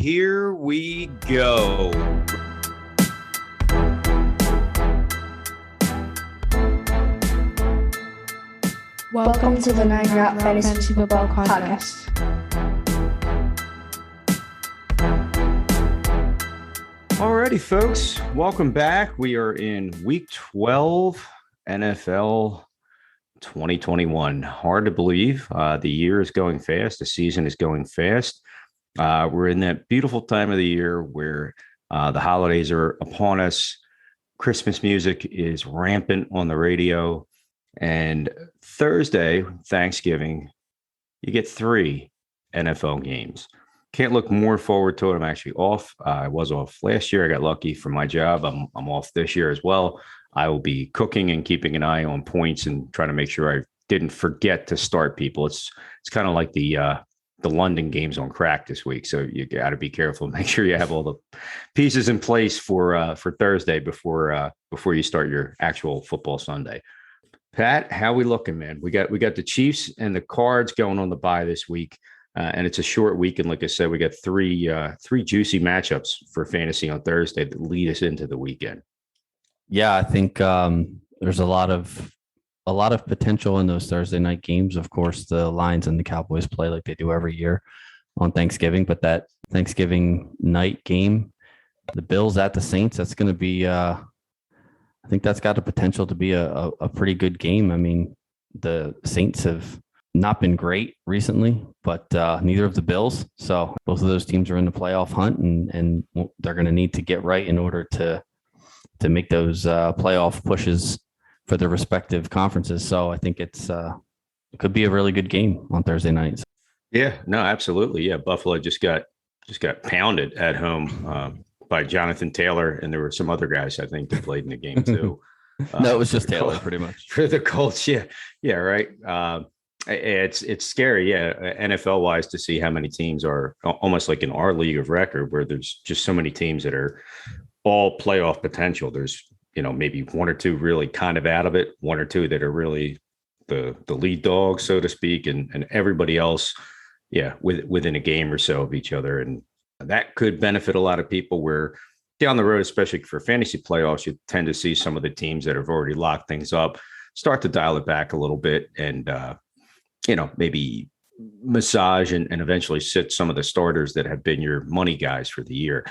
here we go. Welcome to the 9 Route Fantasy Football Podcast. Alrighty, folks. Welcome back. We are in Week 12, NFL 2021. Hard to believe. The year is going fast. The season is going fast. We're in that beautiful time of the year where the holidays are upon us. Christmas music is rampant on the radio. And Thursday, Thanksgiving, you get 3 NFL games. Can't look more forward to it. I'm actually off. I was off last year. I got lucky for my job. I'm off this year as well. I will be cooking and keeping an eye on points and trying to make sure I didn't forget to start people. It's kind of like the London games on crack this week. So you got to be careful. Make sure you have all the pieces in place for Thursday before you start your actual football Sunday. Pat, how we looking, man? We got the Chiefs and the Cards going on the bye this week, and it's a short week. And like I said, we got three juicy matchups for fantasy on Thursday that lead us into the weekend. Yeah, I think there's a lot of potential in those Thursday night games. Of course, the Lions and the Cowboys play like they do every year on Thanksgiving, but that Thanksgiving night game, the Bills at the Saints, that's going to be I think that's got the potential to be a pretty good game. I mean, the Saints have not been great recently, but neither of the Bills. So both of those teams are in the playoff hunt, and they're going to need to get right in order to make those playoff pushes for their respective conferences. So I think it could be a really good game on Thursday nights. Yeah, no, absolutely. Yeah, Buffalo just got pounded at home by Jonathan Taylor, and there were some other guys I think that played in the game too. No, it was just Taylor pretty much for the Colts. Yeah, right. It's scary, NFL wise, to see how many teams are almost like in our league of record, where there's just so many teams that are all playoff potential. There's maybe 1 or 2 really kind of out of it, 1 or 2 that are really the lead dogs, so to speak, and everybody else, within a game or so of each other. And that could benefit a lot of people, where down the road, especially for fantasy playoffs, you tend to see some of the teams that have already locked things up start to dial it back a little bit and, maybe massage and eventually sit some of the starters that have been your money guys for the year.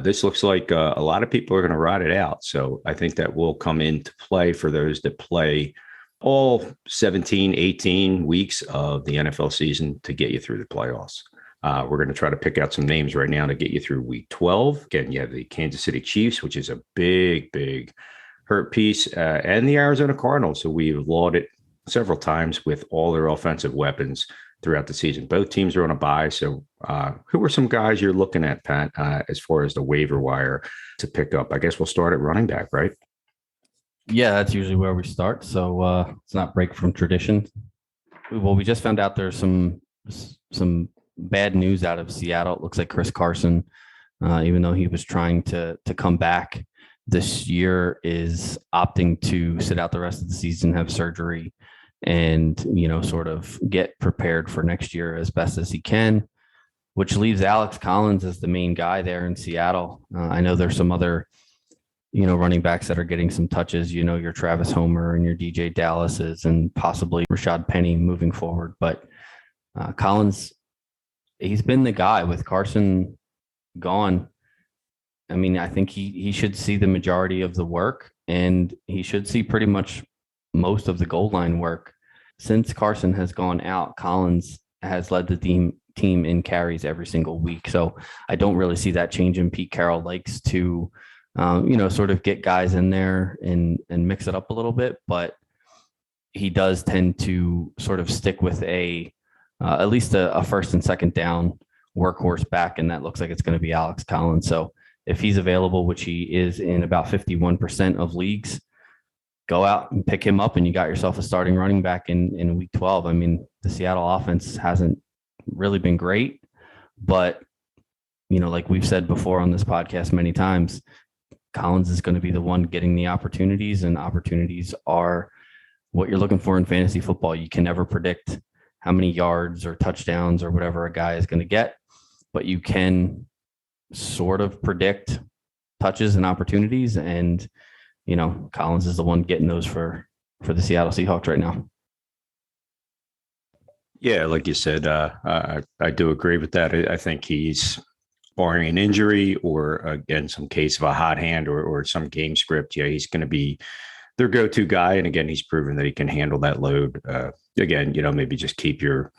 This looks like a lot of people are going to ride it out. So I think that will come into play for those that play all 17, 18 weeks of the NFL season to get you through the playoffs. We're going to try to pick out some names right now to get you through week 12. Again, you have the Kansas City Chiefs, which is a big, big hurt piece, and the Arizona Cardinals, who we've lauded several times with all their offensive weapons throughout the season. Both teams are on a bye. So who are some guys you're looking at, Pat, as far as the waiver wire to pick up? I guess we'll start at running back, right? Yeah, that's usually where we start. So let's not break from tradition. Well, we just found out there's some bad news out of Seattle. It looks like Chris Carson, even though he was trying to come back this year, is opting to sit out the rest of the season, have surgery, and sort of get prepared for next year as best as he can, which leaves Alex Collins as the main guy there in Seattle. I know there's some other running backs that are getting some touches, your Travis Homer and your DJ Dallases and possibly Rashad Penny moving forward, but Collins, he's been the guy with Carson gone. I mean, I think he should see the majority of the work, and he should see pretty much most of the goal line work. Since Carson has gone out, Collins has led the team in carries every single week. So I don't really see that changing. Pete Carroll likes to, sort of get guys in there and mix it up a little bit, but he does tend to sort of stick with at least a first and second down workhorse back, and that looks like it's going to be Alex Collins. So if he's available, which he is in about 51% of leagues, go out and pick him up, and you got yourself a starting running back in week 12. I mean, the Seattle offense hasn't really been great, but, like we've said before on this podcast many times, Collins is going to be the one getting the opportunities, and opportunities are what you're looking for in fantasy football. You can never predict how many yards or touchdowns or whatever a guy is going to get, but you can sort of predict touches and opportunities. And, Collins is the one getting those for the Seattle Seahawks right now. Yeah, like you said, I do agree with that. I think he's, barring an injury or, again, some case of a hot hand or some game script, he's going to be their go-to guy. And again, he's proven that he can handle that load. Again, maybe just keep your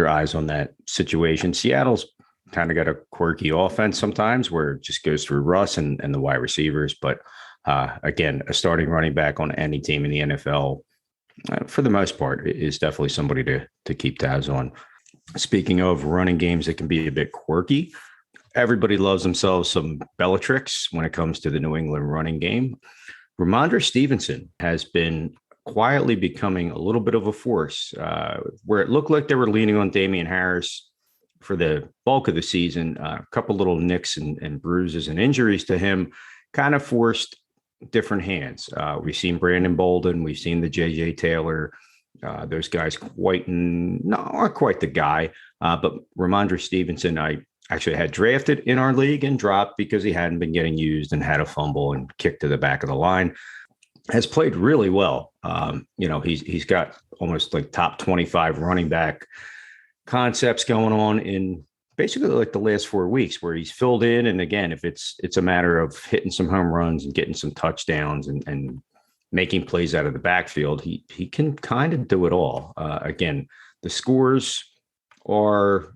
eyes on that situation. Seattle's kind of got a quirky offense sometimes where it just goes through Russ and the wide receivers. But again, a starting running back on any team in the NFL, for the most part, is definitely somebody to keep tabs on. Speaking of running games that can be a bit quirky, everybody loves themselves some Bellatrix when it comes to the New England running game. Ramondre Stevenson has been quietly becoming a little bit of a force, where it looked like they were leaning on Damian Harris for the bulk of the season. A couple little nicks and bruises and injuries to him kind of forced different hands. We've seen Brandon Bolden. We've seen the J.J. Taylor. Those guys aren't quite the guy. But Ramondre Stevenson, I actually had drafted in our league and dropped because he hadn't been getting used and had a fumble and kicked to the back of the line. Has played really well. He's got almost like top 25 running back concepts going on in basically like the last 4 weeks, where he's filled in. And again, if it's a matter of hitting some home runs and getting some touchdowns and making plays out of the backfield, he can kind of do it all. Again, the scores are,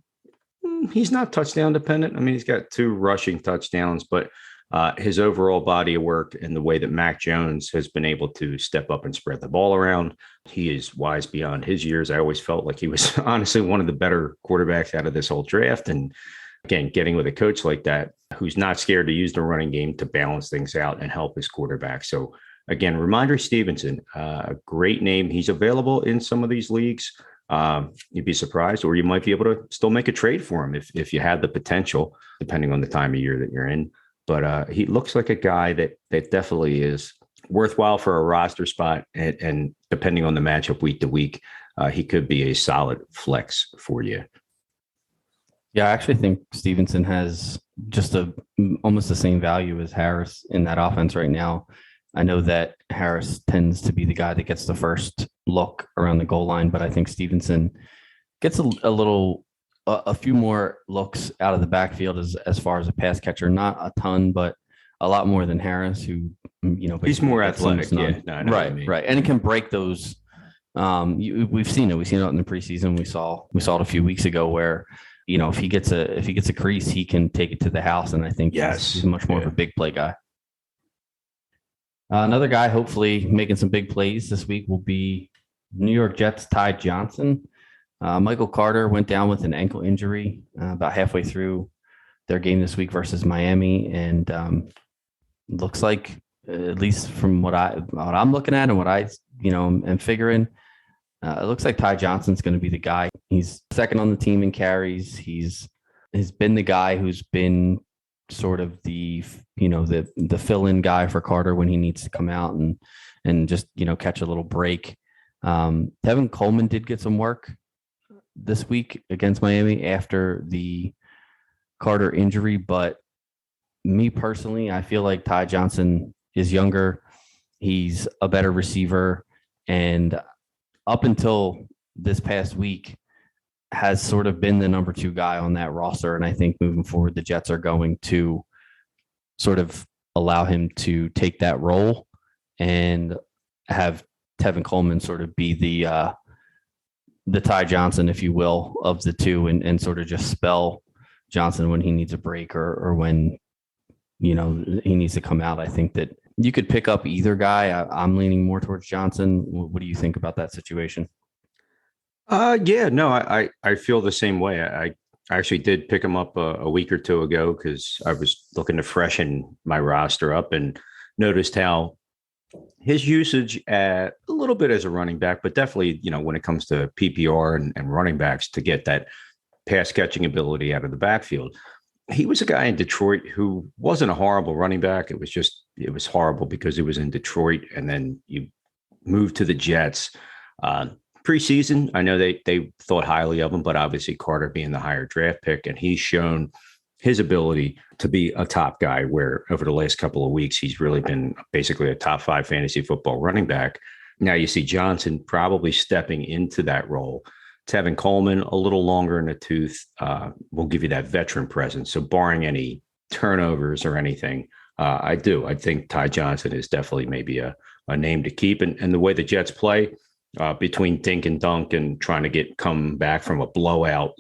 he's not touchdown dependent. I mean, he's got 2 rushing touchdowns, but his overall body of work and the way that Mac Jones has been able to step up and spread the ball around, he is wise beyond his years. I always felt like he was honestly one of the better quarterbacks out of this whole draft. And again, getting with a coach like that, who's not scared to use the running game to balance things out and help his quarterback. So again, Ramondre Stevenson, a great name. He's available in some of these leagues. You'd be surprised, or you might be able to still make a trade for him if you had the potential, depending on the time of year that you're in. But he looks like a guy that definitely is worthwhile for a roster spot. And depending on the matchup week to week, he could be a solid flex for you. Yeah, I actually think Stevenson has just almost the same value as Harris in that offense right now. I know that Harris tends to be the guy that gets the first look around the goal line, but I think Stevenson gets a few more looks out of the backfield as far as a pass catcher. Not a ton, but a lot more than Harris, who, he's more athletic. Yeah, right. And it can break those. We've seen it. We've seen it in the preseason. We saw it a few weeks ago where, if he gets a crease, he can take it to the house. And I think he's much more of a big play guy. Another guy hopefully making some big plays this week will be New York Jets' Ty Johnson. Michael Carter went down with an ankle injury about halfway through their game this week versus Miami. And looks like, at least from what I'm looking at and what I am figuring, it looks like Ty Johnson's going to be the guy. He's second on the team in carries. He's been the guy who's been sort of the fill-in guy for Carter when he needs to come out and just catch a little break. Tevin Coleman did get some work this week against Miami after the Carter injury, but me personally, I feel like Ty Johnson is younger. He's a better receiver, and up until this past week has sort of been the number 2 guy on that roster. And I think moving forward, the Jets are going to sort of allow him to take that role and have Tevin Coleman sort of be the Ty Johnson, if you will, of the 2 and sort of just spell Johnson when he needs a break or when, he needs to come out. I think that you could pick up either guy. I'm leaning more towards Johnson. What do you think about that situation? I feel the same way. I actually did pick him up a week or 2 ago because I was looking to freshen my roster up and noticed how his usage a little bit as a running back, but definitely, when it comes to PPR and running backs to get that pass catching ability out of the backfield. He was a guy in Detroit who wasn't a horrible running back. It was horrible because he was in Detroit, and then you moved to the Jets. Preseason, I know they thought highly of him, but obviously Carter being the higher draft pick, and he's shown his ability to be a top guy, where over the last couple of weeks, he's really been basically a top 5 fantasy football running back. Now you see Johnson probably stepping into that role. Tevin Coleman, a little longer in the tooth, will give you that veteran presence. So barring any turnovers or anything, I think Ty Johnson is definitely maybe a name to keep. And the way the Jets play, between dink and dunk and trying to come back from a blowout,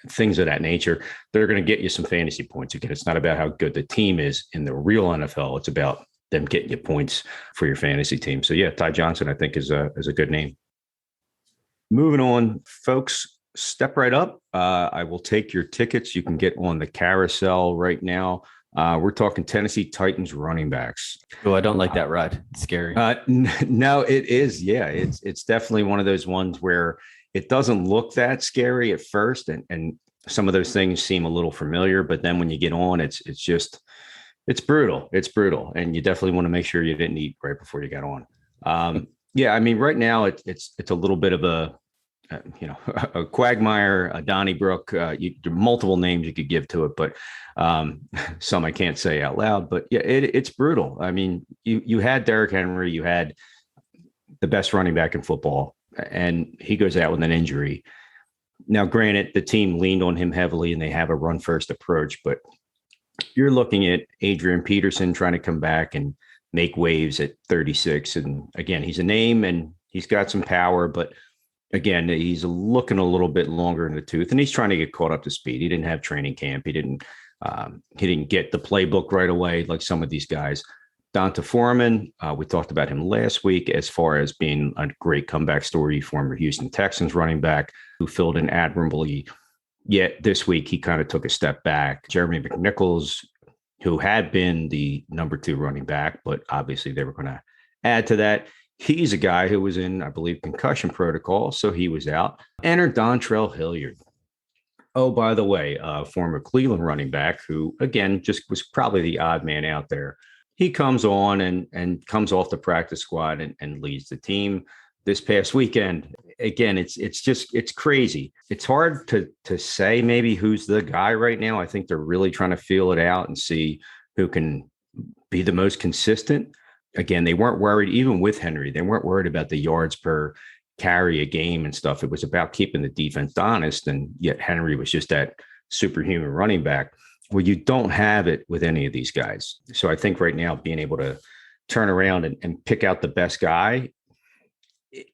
things of that nature, they're going to get you some fantasy points. Again, it's not about how good the team is in the real NFL. It's about them getting you points for your fantasy team. So yeah, Ty Johnson, I think is a good name. Moving on, folks, step right up. I will take your tickets. You can get on the carousel right now. We're talking Tennessee Titans running backs. Oh, I don't like that ride. It's scary. No, it is. Yeah, it's definitely one of those ones where it doesn't look that scary at first, and some of those things seem a little familiar, but then when you get on, it's brutal. It's brutal, and you definitely want to make sure you didn't eat right before you got on. Yeah, I mean, right now it's a little bit of a a quagmire, a Donnybrook. There are multiple names you could give to it, but some I can't say out loud. But yeah, it's brutal. I mean, you had Derrick Henry, you had the best running back in football, and he goes out with an injury. Now, granted, the team leaned on him heavily, and they have a run-first approach, but you're looking at Adrian Peterson trying to come back and make waves at 36. And again, he's a name and he's got some power, but again, he's looking a little bit longer in the tooth, and he's trying to get caught up to speed. He didn't have training camp. He didn't get the playbook right away like some of these guys. Donta Foreman, we talked about him last week as far as being a great comeback story, former Houston Texans running back who filled in admirably. Yet this week, he kind of took a step back. Jeremy McNichols, who had been the number 2 running back, but obviously they were going to add to that. He's a guy who was in, I believe, concussion protocol, so he was out. Enter Dontrell Hilliard. Oh, by the way, former Cleveland running back who, again, just was probably the odd man out there. He comes on and comes off the practice squad and leads the team this past weekend. Again, it's crazy. It's hard to say maybe who's the guy right now. I think they're really trying to feel it out and see who can be the most consistent. Again, they weren't worried, even with Henry, they weren't worried about the yards per carry a game and stuff. It was about keeping the defense honest, and yet Henry was just that superhuman running back. Well, you don't have it with any of these guys. So I think right now being able to turn around and pick out the best guy,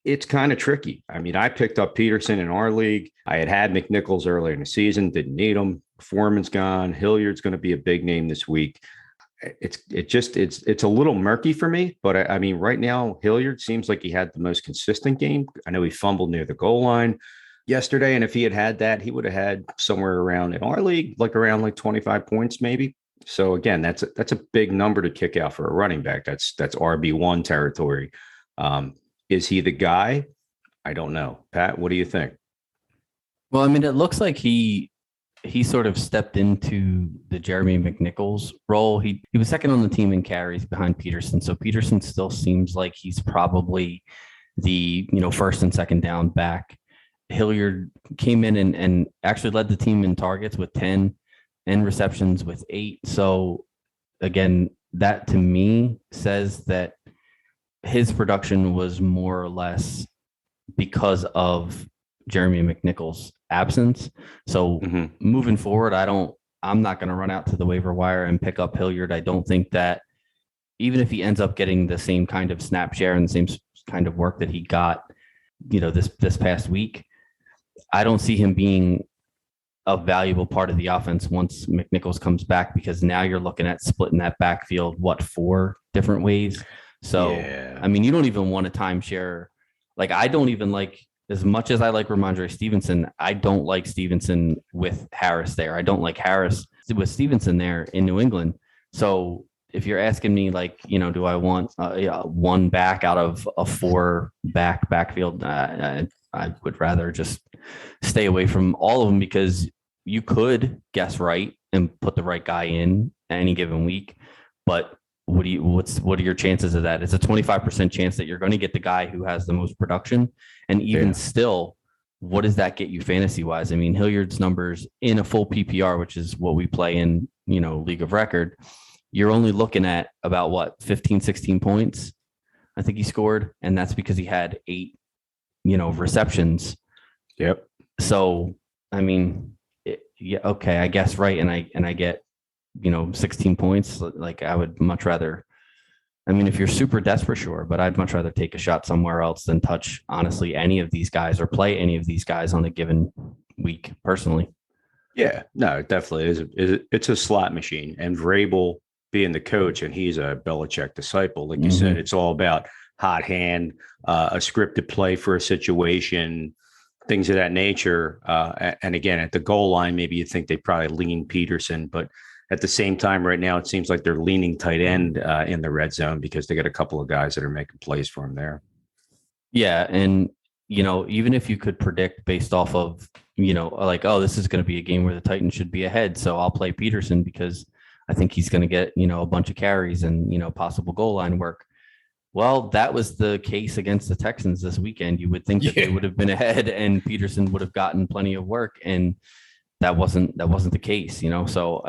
it's kind of tricky. I mean, I picked up Peterson in our league. I had McNichols earlier in the season, didn't need him. Foreman's gone. Hilliard's going to be a big name this week. It's a little murky for me, but I mean, right now, Hilliard seems like he had the most consistent game. I know he fumbled near the goal line yesterday, and if he had that, he would have had somewhere around in our league, around 25 points, maybe. So again, that's a big number to kick out for a running back. That's RB1 territory. Is he the guy? I don't know. Pat, what do you think? Well, I mean, it looks like he sort of stepped into the Jeremy McNichols role. He was second on the team in carries behind Peterson. So Peterson still seems like he's probably the, first and second down back. Hilliard came in and actually led the team in targets with 10 and receptions with 8. So again, that to me says that his production was more or less because of Jeremy McNichols' absence. So moving forward, I'm not going to run out to the waiver wire and pick up Hilliard. I don't think that even if he ends up getting the same kind of snap share and the same kind of work that he got, this past week, I don't see him being a valuable part of the offense once McNichols comes back, because now you're looking at splitting that backfield, 4 different ways. So, yeah. I mean, you don't even want a timeshare. I don't even like, as much as I like Ramondre Stevenson, I don't like Stevenson with Harris there. I don't like Harris with Stevenson there in New England. So if you're asking me, do I want one back out of a 4 backfield? I would rather just stay away from all of them, because you could guess right and put the right guy in any given week. But what are your chances of that? It's a 25% chance that you're going to get the guy who has the most production. And even still, what does that get you fantasy wise? I mean, Hilliard's numbers in a full PPR, which is what we play in, league of record, you're only looking at about what, 15, 16 points. I think he scored. And that's because he had 8, receptions. Yep. So, I mean, yeah, okay, I guess. Right. And I get, 16 points. Like I would much rather, I mean, if you're super desperate, sure, but I'd much rather take a shot somewhere else than touch, honestly, any of these guys or play any of these guys on a given week personally. Yeah, no, it definitely is. It's a slot machine, and Vrabel being the coach, and he's a Belichick disciple. Like you said, it's all about hot hand, a scripted play for a situation, things of that nature. And again, at the goal line, maybe you think they probably lean Peterson, but at the same time, right now, it seems like they're leaning tight end in the red zone because they got a couple of guys that are making plays for him there. Yeah. And, even if you could predict based off of, like, oh, this is going to be a game where the Titans should be ahead. So I'll play Peterson because I think he's going to get, a bunch of carries and, possible goal line work. Well, that was the case against the Texans this weekend. You would think that they would have been ahead and Peterson would have gotten plenty of work. And that wasn't the case, So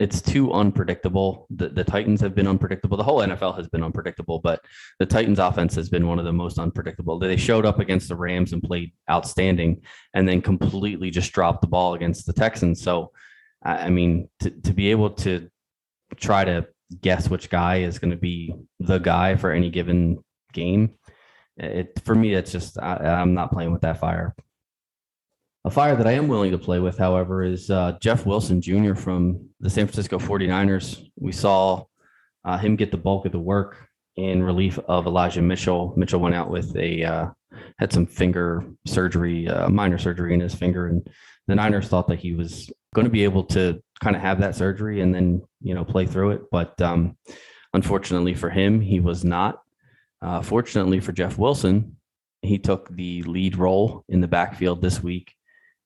it's too unpredictable. The Titans have been unpredictable. The whole NFL has been unpredictable, but the Titans offense has been one of the most unpredictable. They showed up against the Rams and played outstanding and then completely just dropped the ball against the Texans. So, I mean, to be able to try to guess which guy is going to be the guy for any given game, for me, it's just, I'm not playing with that fire. A fire that I am willing to play with, however, is Jeff Wilson Jr. from the San Francisco 49ers. We saw him get the bulk of the work in relief of Elijah Mitchell. Mitchell went out with had some finger surgery, minor surgery in his finger. And the Niners thought that he was going to be able to kind of have that surgery and then, play through it. But unfortunately for him, he was not. Fortunately for Jeff Wilson, he took the lead role in the backfield this week.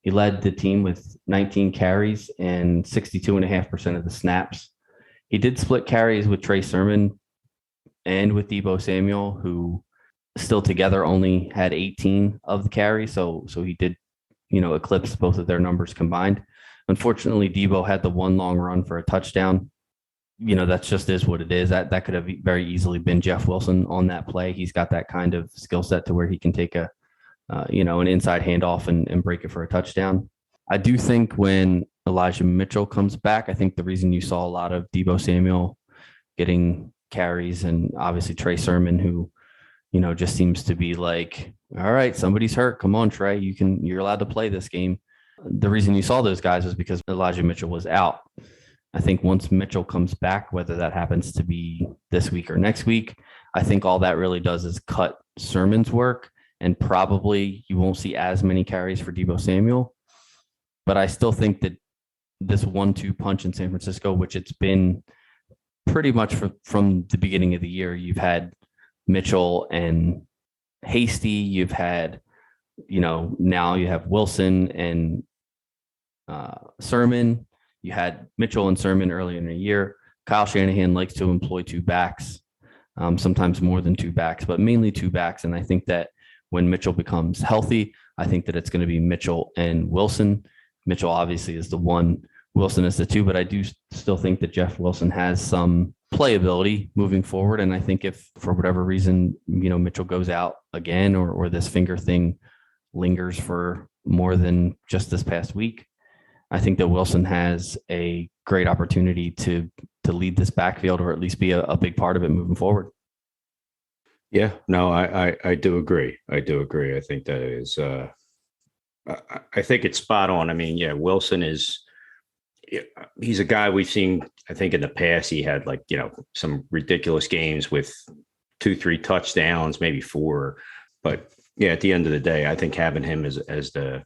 He led the team with 19 carries and 62.5% of the snaps. He did split carries with Trey Sermon and with Deebo Samuel, who still together only had 18 of the carries. So he did, eclipse both of their numbers combined. Unfortunately, Deebo had the one long run for a touchdown. That's just is what it is. That could have very easily been Jeff Wilson on that play. He's got that kind of skill set to where he can take an inside handoff and break it for a touchdown. I do think when Elijah Mitchell comes back, I think the reason you saw a lot of Deebo Samuel getting carries and obviously Trey Sermon, who, just seems to be like, all right, somebody's hurt. Come on, Trey, you're allowed to play this game. The reason you saw those guys was because Elijah Mitchell was out. I think once Mitchell comes back, whether that happens to be this week or next week, I think all that really does is cut Sermon's work. And probably you won't see as many carries for Deebo Samuel. But I still think that this 1-2 punch in San Francisco, which it's been pretty much from the beginning of the year, you've had Mitchell and Hasty, you've had, now you have Wilson and Sermon. You had Mitchell and Sermon earlier in the year. Kyle Shanahan likes to employ 2 backs, sometimes more than 2 backs, but mainly 2 backs. And I think that when Mitchell becomes healthy, I think that it's going to be Mitchell and Wilson. Mitchell obviously is the 1, Wilson is the 2, but I do still think that Jeff Wilson has some playability moving forward. And I think if for whatever reason, Mitchell goes out again or this finger thing lingers for more than just this past week, I think that Wilson has a great opportunity to lead this backfield or at least be a big part of it moving forward. Yeah, no, I do agree. I think that is, I think it's spot on. I mean, yeah, Wilson he's a guy we've seen, I think in the past, he had some ridiculous games with 2-3 touchdowns, maybe 4. But yeah, at the end of the day, I think having him as the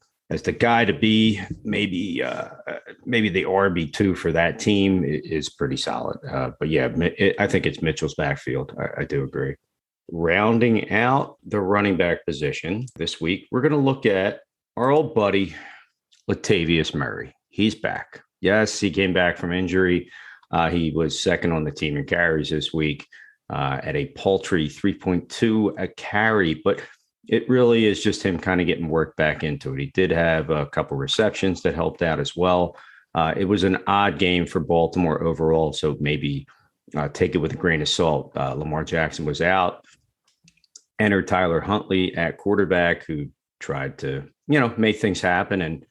guy to be maybe the RB2 for that team is pretty solid. But yeah, I think it's Mitchell's backfield. I do agree. Rounding out the running back position this week, we're going to look at our old buddy, Latavius Murray. He's back. Yes, he came back from injury. He was second on the team in carries this week at a paltry 3.2 a carry. But it really is just him kind of getting worked back into it. He did have a couple receptions that helped out as well. It was an odd game for Baltimore overall, so maybe take it with a grain of salt. Lamar Jackson was out. Entered Tyler Huntley at quarterback, who tried to, make things happen. And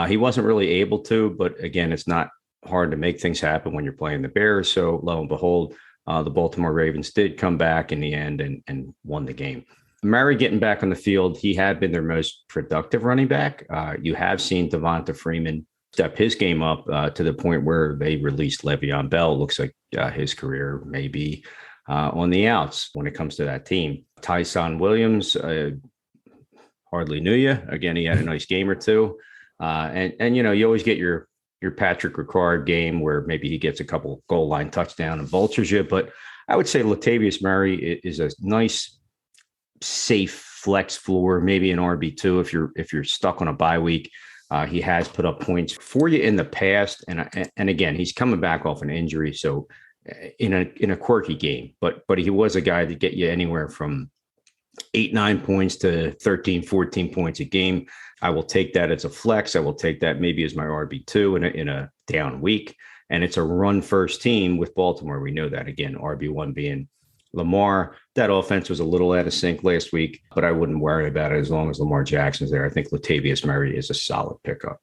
he wasn't really able to. But again, it's not hard to make things happen when you're playing the Bears. So lo and behold, the Baltimore Ravens did come back in the end and won the game. Murray getting back on the field, he had been their most productive running back. You have seen Devonta Freeman step his game up to the point where they released Le'Veon Bell. Looks like his career may be on the outs when it comes to that team. Tyson Williams, hardly knew you. Again, he had a nice game or two. And you always get your Patrick Ricard game where maybe he gets a couple goal line touchdown and vultures you. But I would say Latavius Murray is a nice, safe flex floor, maybe an RB2 if you're stuck on a bye week. He has put up points for you in the past, and again, he's coming back off an injury, so in a quirky game. But he was a guy to get you anywhere from 8-9 points to 13-14 points a game. I will take that as a flex. I will take that maybe as my RB2 in a down week. And it's a run first team with Baltimore. We know that. Again, RB1 being Lamar. That offense was a little out of sync last week, but I wouldn't worry about it as long as Lamar Jackson's there. I think Latavius Murray is a solid pickup.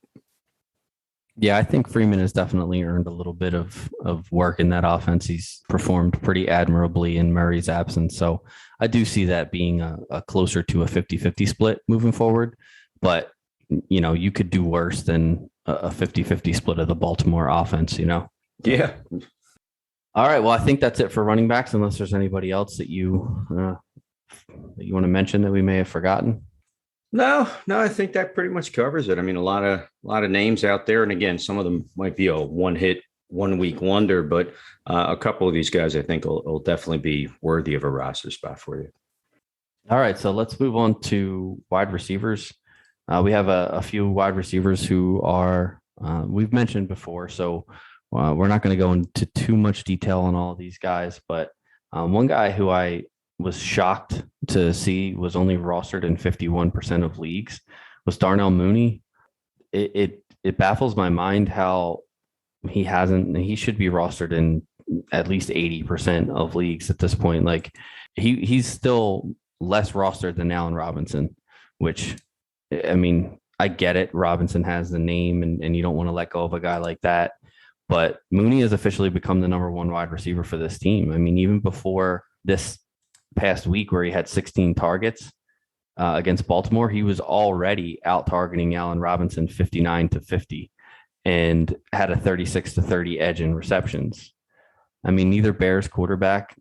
Yeah, I think Freeman has definitely earned a little bit of work in that offense. He's performed pretty admirably in Murray's absence. So I do see that being a closer to a 50-50 split moving forward. But, you could do worse than a 50-50 split of the Baltimore offense, Yeah. All right. Well, I think that's it for running backs, unless there's anybody else that you want to mention that we may have forgotten. No, I think that pretty much covers it. I mean, a lot of names out there. And again, some of them might be a one-hit, one-week wonder, but a couple of these guys I think will definitely be worthy of a roster spot for you. All right. So let's move on to wide receivers. We have a few wide receivers who are we've mentioned before, so we're not going to go into too much detail on all of these guys, but one guy who I was shocked to see was only rostered in 51% of leagues was Darnell Mooney. It baffles my mind how he should be rostered in at least 80% of leagues at this point. Like he's still less rostered than Allen Robinson, which, I mean, I get it. Robinson has the name and you don't want to let go of a guy like that. But Mooney has officially become the number one wide receiver for this team. I mean, even before this past week where he had 16 targets against Baltimore, he was already out targeting Allen Robinson 59-50 and had a 36-30 edge in receptions. I mean, neither Bears quarterback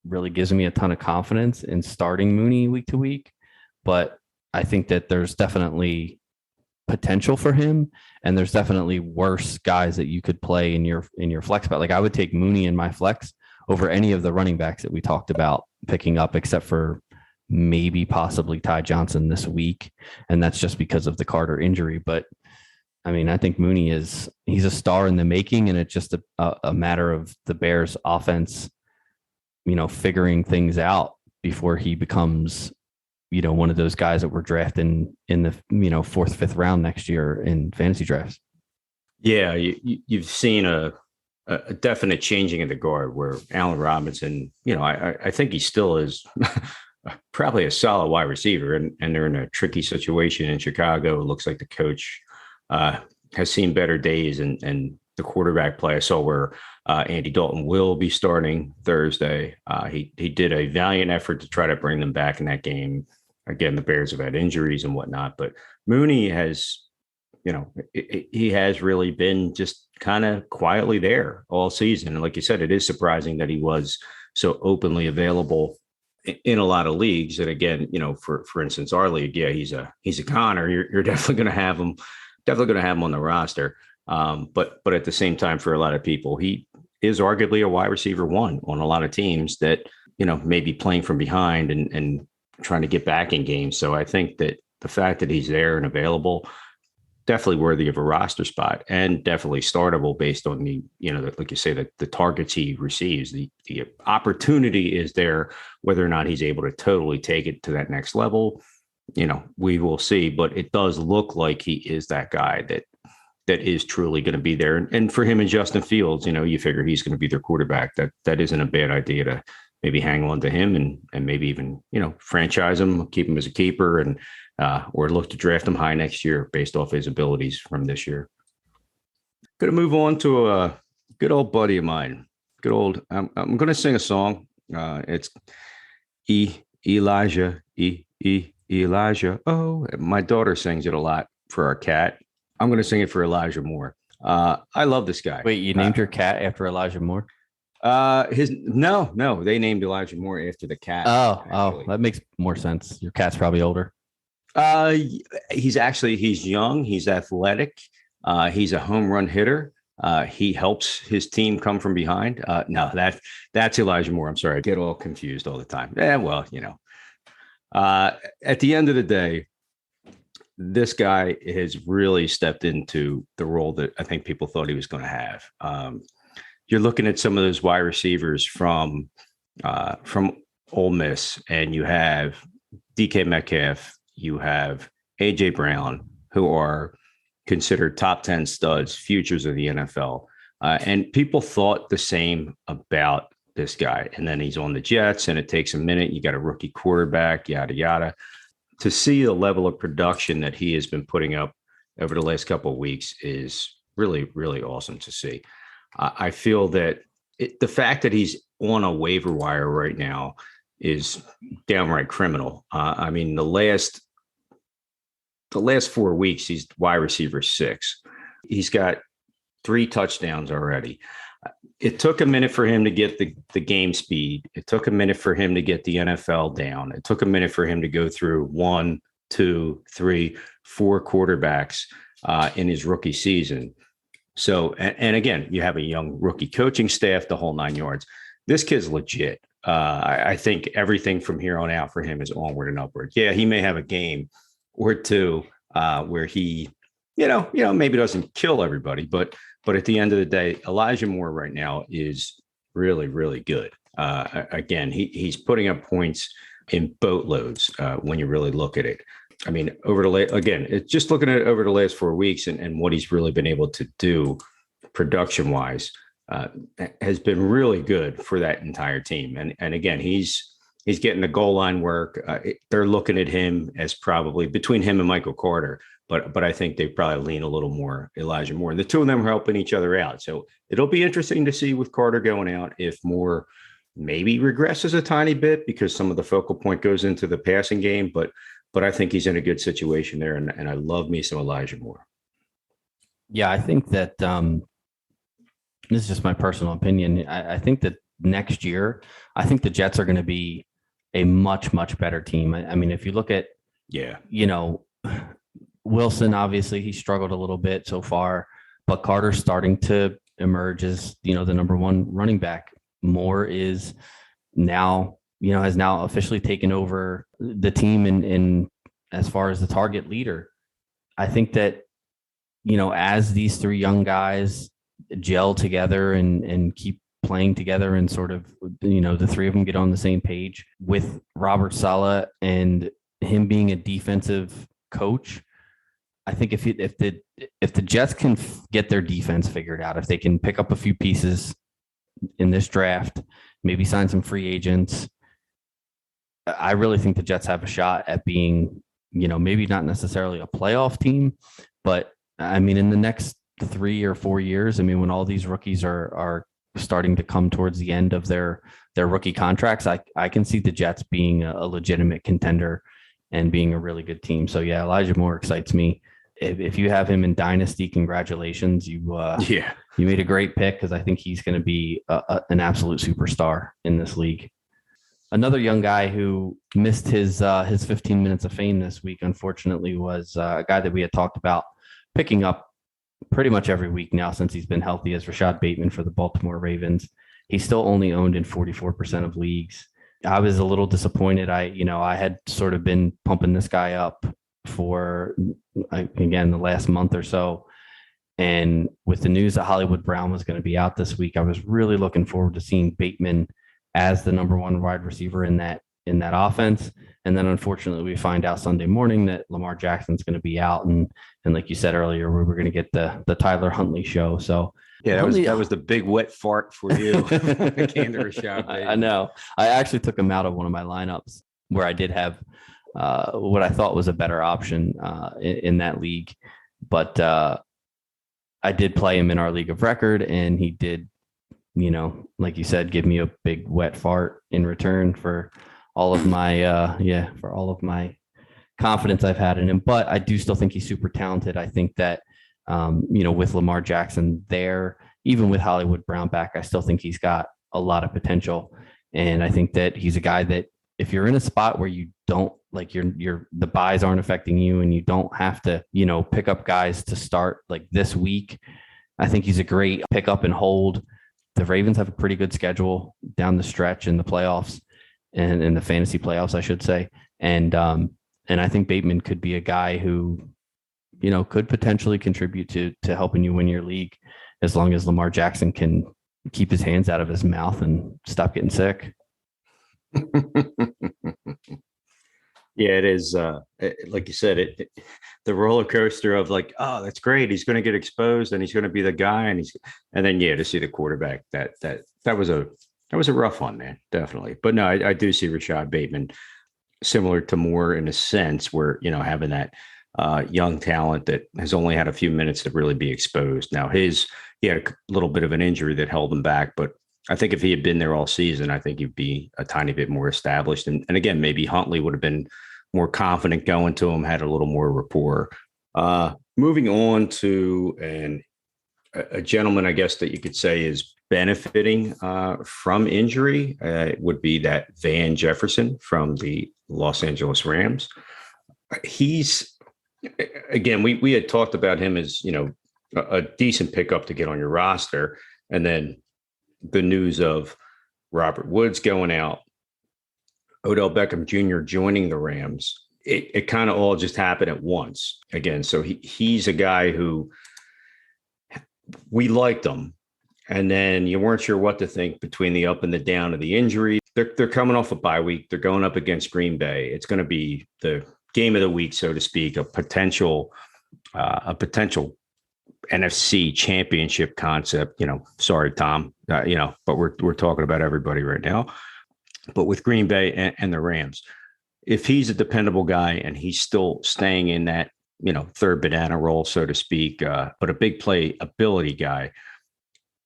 really gives me a ton of confidence in starting Mooney week to week, but I think that there's definitely potential for him, and there's definitely worse guys that you could play in your flex bet. Like I would take Mooney in my flex over any of the running backs that we talked about picking up, except for maybe possibly Ty Johnson this week, and that's just because of the Carter injury. But I mean, I think Mooney he's a star in the making, and it's just a matter of the Bears offense, figuring things out before he becomes, one of those guys that we're drafting in the, fourth, fifth round next year in fantasy drafts. Yeah. You've seen a definite changing of the guard where Allen Robinson, I think he still is probably a solid wide receiver, and they're in a tricky situation in Chicago. It looks like the coach has seen better days, and the quarterback play I saw where Andy Dalton will be starting Thursday. He did a valiant effort to try to bring them back in that game. Again, the Bears have had injuries and whatnot, but Mooney has, he has really been just kind of quietly there all season. And like you said, it is surprising that he was so openly available in a lot of leagues. And again, for instance, our league, yeah, he's a Connor. You're definitely going to have him, on the roster. But at the same time, for a lot of people, he is arguably a wide receiver one on a lot of teams that, may be playing from behind and trying to get back in games. So I think that the fact that he's there and available, definitely worthy of a roster spot and definitely startable based on the, like you say, the targets he receives. The opportunity is there. Whether or not he's able to totally take it to that next level, we will see. But it does look like he is that guy that is truly going to be there. And for him and Justin Fields, you figure he's going to be their quarterback. That isn't a bad idea to maybe hang on to him and maybe even, franchise him, keep him as a keeper, and or look to draft him high next year based off his abilities from this year. Going to move on to a good old buddy of mine. I'm going to sing a song. It's Elijah. Elijah. Oh, my daughter sings it a lot for our cat. I'm going to sing it for Elijah Moore. I love this guy. Wait, you named your cat after Elijah Moore? No, they named Elijah Moore after the cat. Oh, that makes more sense. Your cat's probably older. He's young. He's athletic. He's a home run hitter. He helps his team come from behind. No, that's Elijah Moore. I'm sorry. I get all confused all the time. Well, at the end of the day, this guy has really stepped into the role that I think people thought he was going to have. You're looking at some of those wide receivers from Ole Miss, and you have DK Metcalf, you have AJ Brown, who are considered top 10 studs, futures of the NFL. And people thought the same about this guy. And then he's on the Jets, and it takes a minute. You got a rookie quarterback, yada, yada. To see the level of production that he has been putting up over the last couple of weeks is really, really awesome to see. I feel that the fact that he's on a waiver wire right now is downright criminal. I mean, the last 4 weeks, he's wide receiver 6. He's got 3 touchdowns already. It took a minute for him to get the game speed. It took a minute for him to get the NFL down. It took a minute for him to go through 1, 2, 3, 4 quarterbacks in his rookie season. So, and again, you have a young rookie coaching staff, the whole 9 yards. This kid's legit. I think everything from here on out for him is onward and upward. Yeah, he may have a game or two where he, maybe doesn't kill everybody, but at the end of the day, Elijah Moore right now is really, really good. Again, he's putting up points in boatloads when you really look at it. I mean, it's just looking at it over the last 4 weeks and what he's really been able to do production wise has been really good for that entire team. And again, he's getting the goal line work. They're looking at him as probably between him and Michael Carter. But I think they probably lean a little more Elijah Moore. And the two of them are helping each other out. So it'll be interesting to see with Carter going out if Moore maybe regresses a tiny bit because some of the focal point goes into the passing game. But I think he's in a good situation there. And I love me some Elijah Moore. Yeah, I think that this is just my personal opinion. I think that next year, I think the Jets are going to be a much, much better team. I mean, if you look at, Wilson, obviously he struggled a little bit so far, but Carter's starting to emerge as, the number one running back. Moore is now, has now officially taken over the team in as far as the target leader. I think that, as these 3 young guys gel together and keep playing together and sort of, the 3 of them get on the same page with Robert Saleh and him being a defensive coach. I think if the Jets can get their defense figured out, if they can pick up a few pieces in this draft, maybe sign some free agents, I really think the Jets have a shot at being, maybe not necessarily a playoff team, but I mean, in the next 3 or 4 years, I mean, when all these rookies are starting to come towards the end of their rookie contracts, I can see the Jets being a legitimate contender and being a really good team. So yeah, Elijah Moore excites me. If you have him in Dynasty, congratulations. You made a great pick because I think he's going to be an absolute superstar in this league. Another young guy who missed his 15 minutes of fame this week, unfortunately, was a guy that we had talked about picking up pretty much every week now since he's been healthy, as Rashad Bateman for the Baltimore Ravens. He's still only owned in 44% of leagues. I was a little disappointed. I had sort of been pumping this guy up for, again, the last month or so. And with the news that Hollywood Brown was going to be out this week, I was really looking forward to seeing Bateman as the number one wide receiver in that offense. And then unfortunately, we find out Sunday morning that Lamar Jackson's going to be out. And like you said earlier, we were going to get the Tyler Huntley show. So yeah, that was the big wet fart for you. I know. I actually took him out of one of my lineups where I did have what I thought was a better option in that league. But I did play him in our league of record, and he did, like you said, give me a big wet fart in return for all of my confidence I've had in him. But I do still think he's super talented. I think that with Lamar Jackson there, even with Hollywood Brown back, I still think he's got a lot of potential. And I think that he's a guy that if you're in a spot where you don't like the buys aren't affecting you and you don't have to, pick up guys to start like this week, I think he's a great pick up and hold. The Ravens have a pretty good schedule down the stretch in the playoffs and in the fantasy playoffs, I should say. And I think Bateman could be a guy who, could potentially contribute to helping you win your league as long as Lamar Jackson can keep his hands out of his mouth and stop getting sick. Yeah, it is. Like you said, the roller coaster of like, oh, that's great. He's going to get exposed and he's going to be the guy. And then to see the quarterback, that was a rough one, man. Definitely. But no, I do see Rashad Bateman similar to Moore in a sense where, having that young talent that has only had a few minutes to really be exposed. Now he had a little bit of an injury that held him back, but I think if he had been there all season, I think he'd be a tiny bit more established. And again, maybe Huntley would have been more confident going to him, had a little more rapport. Moving on to a gentleman, I guess, that you could say is benefiting from injury would be that Van Jefferson from the Los Angeles Rams. Again, we had talked about him as, a decent pickup to get on your roster. And then the news of Robert Woods going out, Odell Beckham Jr. joining the Rams, it kind of all just happened at once again. So he's a guy who we liked him. And then you weren't sure what to think between the up and the down of the injury. They're coming off a bye week. They're going up against Green Bay. It's going to be the game of the week, so to speak, a potential NFC championship concept, sorry, Tom, but we're talking about everybody right now. But with Green Bay and the Rams, if he's a dependable guy and he's still staying in that, third banana role, so to speak, but a big play ability guy,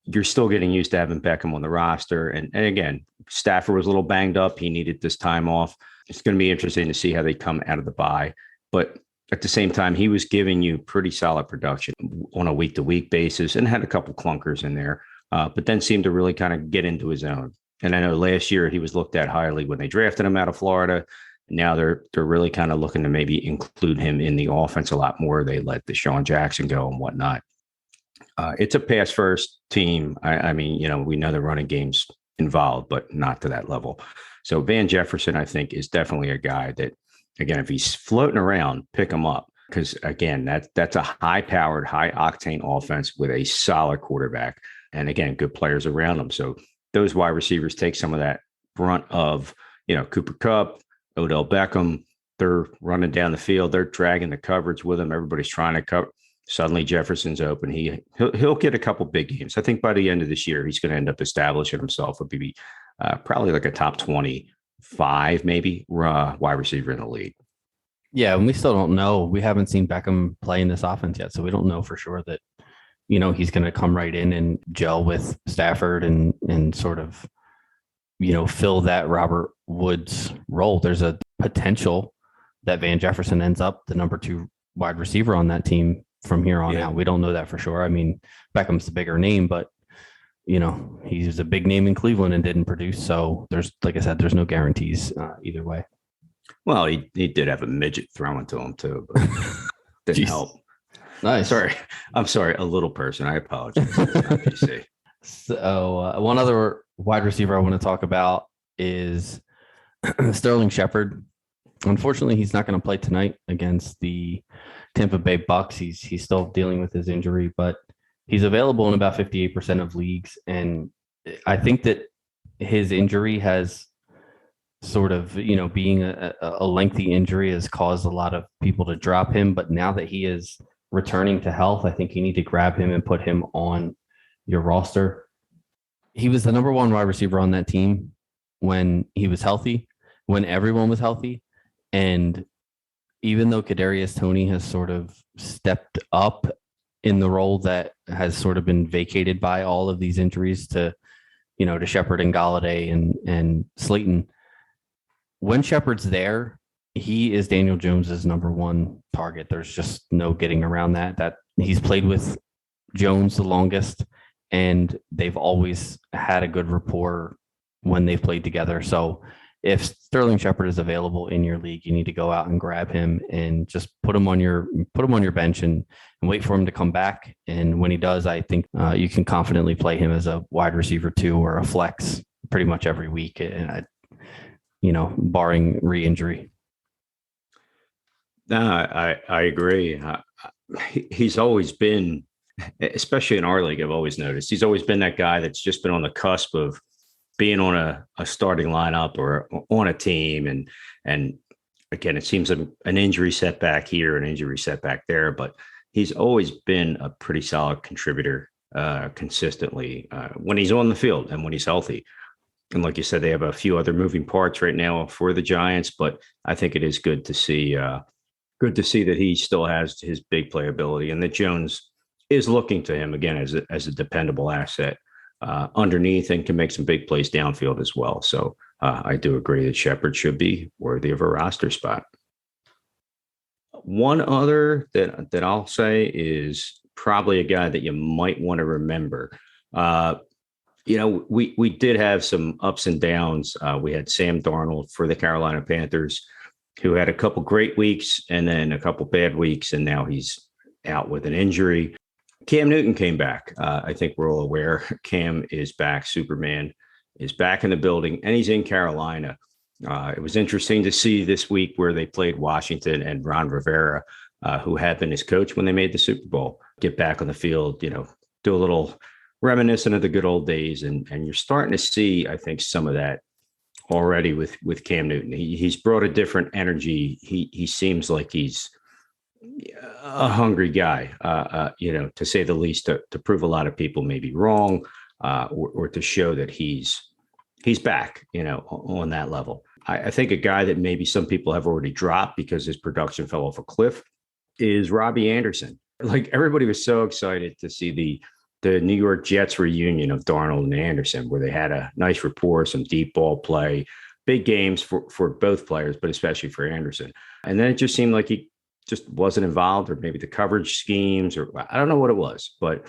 you're still getting used to having Beckham on the roster. And again, Stafford was a little banged up. He needed this time off. It's going to be interesting to see how they come out of the bye. But at the same time, he was giving you pretty solid production on a week-to-week basis and had a couple clunkers in there, but then seemed to really kind of get into his own. And I know last year he was looked at highly when they drafted him out of Florida. Now they're really kind of looking to maybe include him in the offense a lot more. They let Deshaun Jackson go and whatnot. It's a pass-first team. I mean, we know the running game's involved, but not to that level. So Van Jefferson, I think, is definitely a guy that, again, if he's floating around, pick him up. Because, again, that's a high-powered, high-octane offense with a solid quarterback. And, again, good players around him. So those wide receivers take some of that brunt of, Cooper Kupp, Odell Beckham. They're running down the field. They're dragging the coverage with them. Everybody's trying to cover. Suddenly Jefferson's open. He'll get a couple big games. I think by the end of this year, he's going to end up establishing himself with maybe probably like a top 25, maybe wide receiver in the league. Yeah, and we still don't know. We haven't seen Beckham play in this offense yet, so we don't know for sure that, he's going to come right in and gel with Stafford and sort of, fill that Robert Woods role. There's a potential that Van Jefferson ends up the number 2 wide receiver on that team from here on out. We don't know that for sure. I mean, Beckham's the bigger name, but he's a big name in Cleveland and didn't produce. So like I said, there's no guarantees either way. Well, he did have a midget thrown to him too, but didn't help. Nice. I'm sorry. A little person. I apologize. It's not PC. So one other wide receiver I want to talk about is Sterling Shepard Unfortunately, he's not going to play tonight against the Tampa Bay Bucks. He's still dealing with his injury, but he's available in about 58% of leagues. And I think that his injury has sort of, being a lengthy injury has caused a lot of people to drop him. But now that he is returning to health, I think you need to grab him and put him on your roster. He was the number one wide receiver on that team when he was healthy, when everyone was healthy. And even though Kadarius Toney has sort of stepped up in the role that has sort of been vacated by all of these injuries to Shepard and Galladay and Slayton, when Shepard's there, he is Daniel Jones's number one target. There's just no getting around that. That he's played with Jones the longest, and they've always had a good rapport when they've played together. So if Sterling Shepard is available in your league, you need to go out and grab him and just put him on your bench and wait for him to come back. And when he does, I think you can confidently play him as a wide receiver 2 or a flex pretty much every week, barring re-injury. No, I agree. He's always been, especially in our league, I've always noticed, he's always been that guy that's just been on the cusp of being on a starting lineup or on a team. And again, it seems an injury setback here, an injury setback there, but he's always been a pretty solid contributor consistently when he's on the field and when he's healthy. And like you said, they have a few other moving parts right now for the Giants, but I think it is good to see that he still has his big playability and that Jones is looking to him again as a dependable asset underneath and can make some big plays downfield as well. So I do agree that Shepard should be worthy of a roster spot. One other that I'll say is probably a guy that you might want to remember. We did have some ups and downs. We had Sam Darnold for the Carolina Panthers, who had a couple great weeks and then a couple bad weeks, and now he's out with an injury. Cam Newton came back. I think we're all aware Cam is back. Superman is back in the building, and he's in Carolina. It was interesting to see this week where they played Washington and Ron Rivera, who had been his coach when they made the Super Bowl, get back on the field, do a little reminiscent of the good old days. And you're starting to see, I think, some of that already with Cam Newton. He's brought a different energy. He seems like he's a hungry guy, to say the least, to prove a lot of people may be wrong, or to show that he's back, on that level. I think a guy that maybe some people have already dropped because his production fell off a cliff is Robbie Anderson. Like, everybody was so excited to see the New York Jets reunion of Darnold and Anderson, where they had a nice rapport, some deep ball play, big games for both players, but especially for Anderson. And then it just seemed like he just wasn't involved, or maybe the coverage schemes, or I don't know what it was, but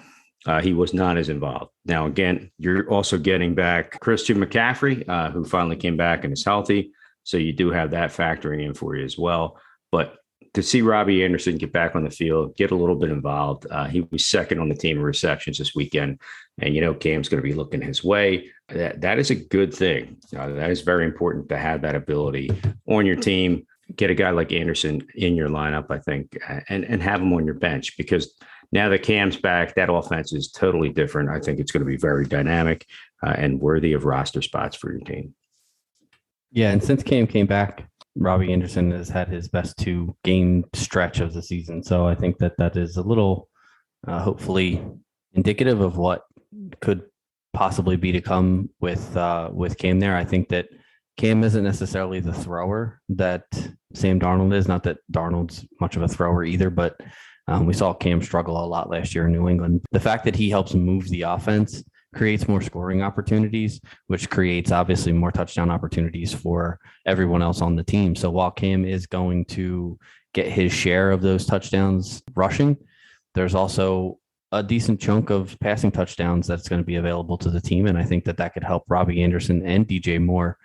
he was not as involved. Now, again, you're also getting back Christian McCaffrey, who finally came back and is healthy. So you do have that factoring in for you as well. But to see Robbie Anderson get back on the field, get a little bit involved. He was second on the team in receptions this weekend. And, Cam's going to be looking his way. That is a good thing. That is very important to have that ability on your team. Get a guy like Anderson in your lineup, I think, and have him on your bench, because now that Cam's back, that offense is totally different. I think it's going to be very dynamic and worthy of roster spots for your team. Yeah, and since Cam came back, Robbie Anderson has had his best 2-game stretch of the season. So I think that is a little, hopefully, indicative of what could possibly be to come with Cam there. I think that Cam isn't necessarily the thrower that Sam Darnold is. Not that Darnold's much of a thrower either, but we saw Cam struggle a lot last year in New England. The fact that he helps move the offense creates more scoring opportunities, which creates obviously more touchdown opportunities for everyone else on the team. So while Cam is going to get his share of those touchdowns rushing, there's also a decent chunk of passing touchdowns that's going to be available to the team. And I think that could help Robbie Anderson and DJ Moore.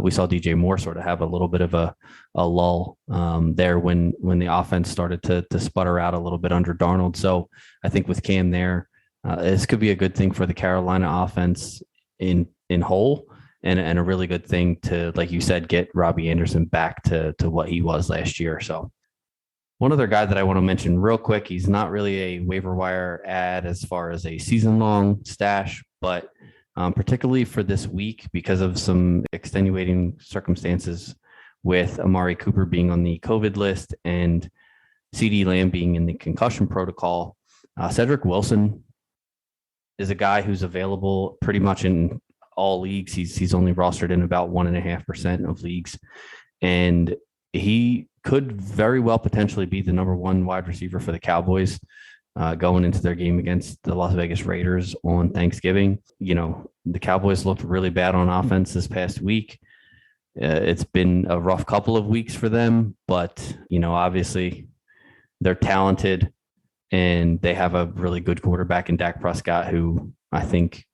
We saw DJ Moore sort of have a little bit of a lull there when the offense started to sputter out a little bit under Darnold. So I think with Cam there, this could be a good thing for the Carolina offense in whole. and a really good thing to, like you said, get Robbie Anderson back to what he was last year. So one other guy that I want to mention real quick, he's not really a waiver wire ad as far as a season long stash, but particularly for this week, because of some extenuating circumstances with Amari Cooper being on the COVID list and CeeDee Lamb being in the concussion protocol, Cedric Wilson is a guy who's available pretty much in all leagues. He's only rostered in about 1.5% of leagues, and he could very well potentially be the number one wide receiver for the Cowboys going into their game against the Las Vegas Raiders on Thanksgiving. You know, the Cowboys looked really bad on offense this past week. It's been a rough couple of weeks for them, but, you know, obviously they're talented and they have a really good quarterback in Dak Prescott, who I think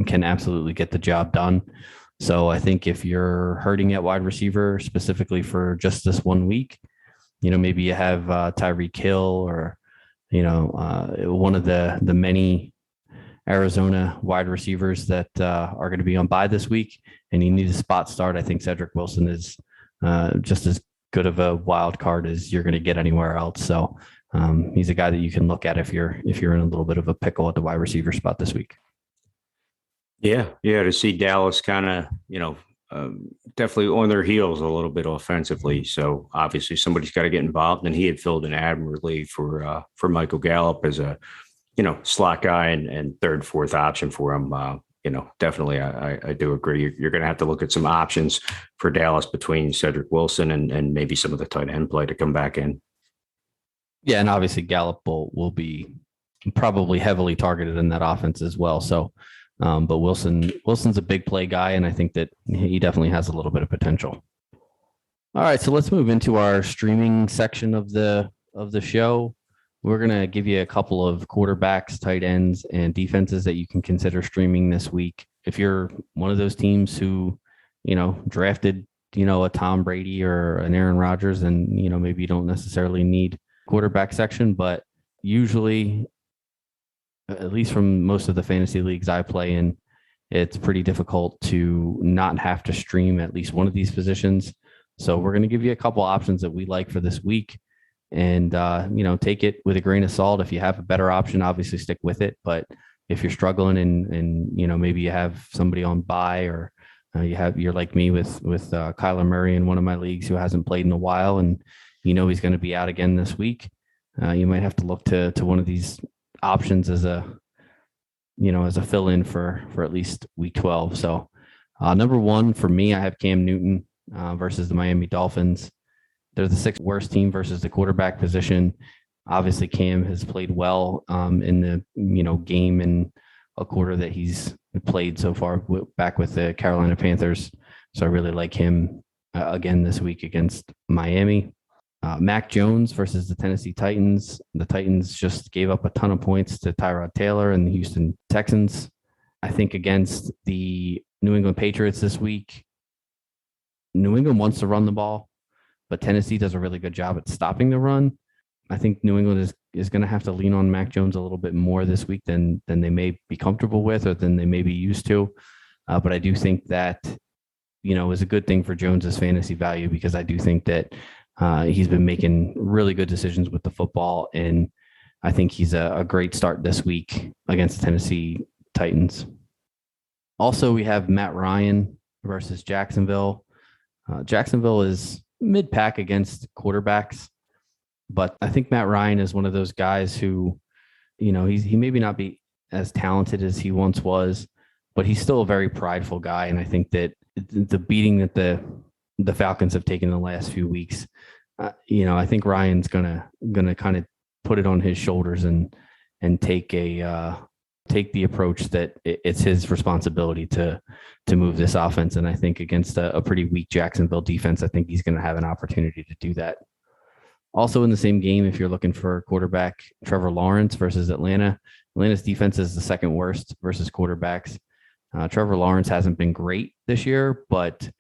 can absolutely get the job done. So I think if you're hurting at wide receiver specifically for just this 1 week, you know, maybe you have Tyreek Hill or, you know, one of the many Arizona wide receivers that are going to be on bye this week, and you need a spot start. I think Cedric Wilson is just as good of a wild card as you're going to get anywhere else. So he's a guy that you can look at if you're in a little bit of a pickle at the wide receiver spot this week. Yeah. To see Dallas kind of, definitely on their heels a little bit offensively. So obviously somebody's got to get involved, and he had filled in admirably for Michael Gallup as a, slot guy and third, fourth option for him. Definitely I do agree. You're going to have to look at some options for Dallas between Cedric Wilson and maybe some of the tight end play to come back in. Yeah, and obviously Gallup will be probably heavily targeted in that offense as well. So, but Wilson's a big play guy, and I think that he definitely has a little bit of potential. All right, so let's move into our streaming section of the show. We're going to give you a couple of quarterbacks, tight ends, and defenses that you can consider streaming this week. If you're one of those teams who, drafted, a Tom Brady or an Aaron Rodgers, and, maybe you don't necessarily need quarterback section, but usually, at least from most of the fantasy leagues I play in, it's pretty difficult to not have to stream at least one of these positions. So we're going to give you a couple options that we like for this week, and take it with a grain of salt. If you have a better option, obviously stick with it. But if you're struggling and maybe you have somebody on bye, or you're like me with Kyler Murray in one of my leagues who hasn't played in a while, and he's going to be out again this week, you might have to look to one of these options as a fill-in for at least week 12. So number one for me, I have Cam Newton versus the Miami Dolphins. They're the sixth worst team versus the quarterback position. Obviously, Cam has played well in the game and a quarter that he's played so far back with the Carolina Panthers. So I really like him again this week against Miami. Mac Jones versus the Tennessee Titans. The Titans just gave up a ton of points to Tyrod Taylor and the Houston Texans. I think against the New England Patriots this week, New England wants to run the ball, but Tennessee does a really good job at stopping the run. I think New England is going to have to lean on Mac Jones a little bit more this week than they may be comfortable with or than they may be used to. But I do think that, is a good thing for Jones's fantasy value, because I do think that he's been making really good decisions with the football, and I think he's a great start this week against the Tennessee Titans. Also, we have Matt Ryan versus Jacksonville. Jacksonville is mid-pack against quarterbacks, but I think Matt Ryan is one of those guys who, he maybe not be as talented as he once was, but he's still a very prideful guy, and I think that the beating that the Falcons have taken the last few weeks, I think Ryan's gonna kind of put it on his shoulders and take the approach that it's his responsibility to move this offense. And I think against a pretty weak Jacksonville defense, I think he's going to have an opportunity to do that. Also in the same game, if you're looking for quarterback, Trevor Lawrence versus Atlanta. Atlanta's defense is the second worst versus quarterbacks. Trevor Lawrence hasn't been great this year, but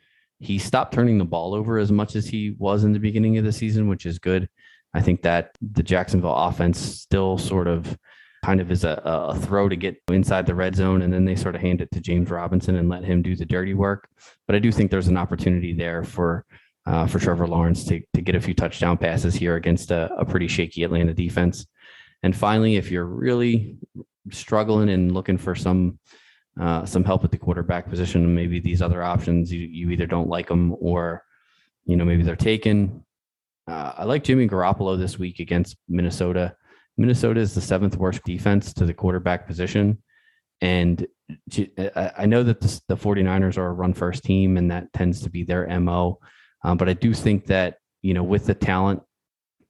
he stopped turning the ball over as much as he was in the beginning of the season, which is good. I think that the Jacksonville offense still sort of kind of is a throw to get inside the red zone, and then they sort of hand it to James Robinson and let him do the dirty work. But I do think there's an opportunity there for Trevor Lawrence to get a few touchdown passes here against a pretty shaky Atlanta defense. And finally, if you're really struggling and looking for some help at the quarterback position, maybe these other options, you either don't like them or, maybe they're taken. I like Jimmy Garoppolo this week against Minnesota. Minnesota is the 7th worst defense to the quarterback position. And I know that the 49ers are a run first team and that tends to be their MO. But I do think that, with the talent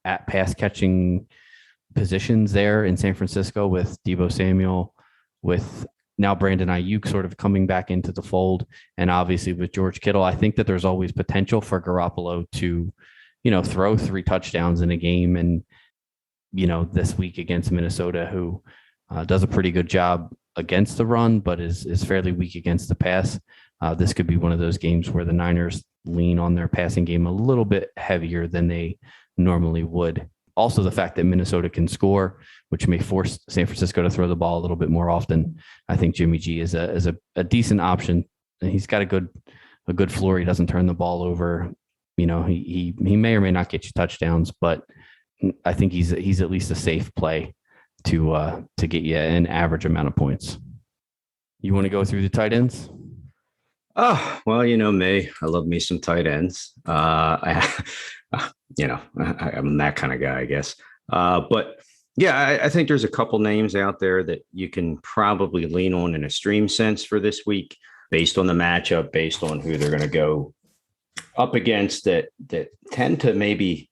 at pass catching positions there in San Francisco with Deebo Samuel, with now Brandon Ayuk sort of coming back into the fold, and obviously with George Kittle, I think that there's always potential for Garoppolo to, throw 3 touchdowns in a game. And, this week against Minnesota, who does a pretty good job against the run, but is fairly weak against the pass. This could be one of those games where the Niners lean on their passing game a little bit heavier than they normally would. Also, the fact that Minnesota can score, which may force San Francisco to throw the ball a little bit more often. I think Jimmy G is a decent option. He's got a good floor. He doesn't turn the ball over. He may or may not get you touchdowns, but I think he's at least a safe play to get you an average amount of points. You want to go through the tight ends? Oh, well, me, I love me some tight ends. I'm that kind of guy, I guess. But yeah, I think there's a couple names out there that you can probably lean on in a stream sense for this week, based on the matchup, based on who they're going to go up against, that tend to maybe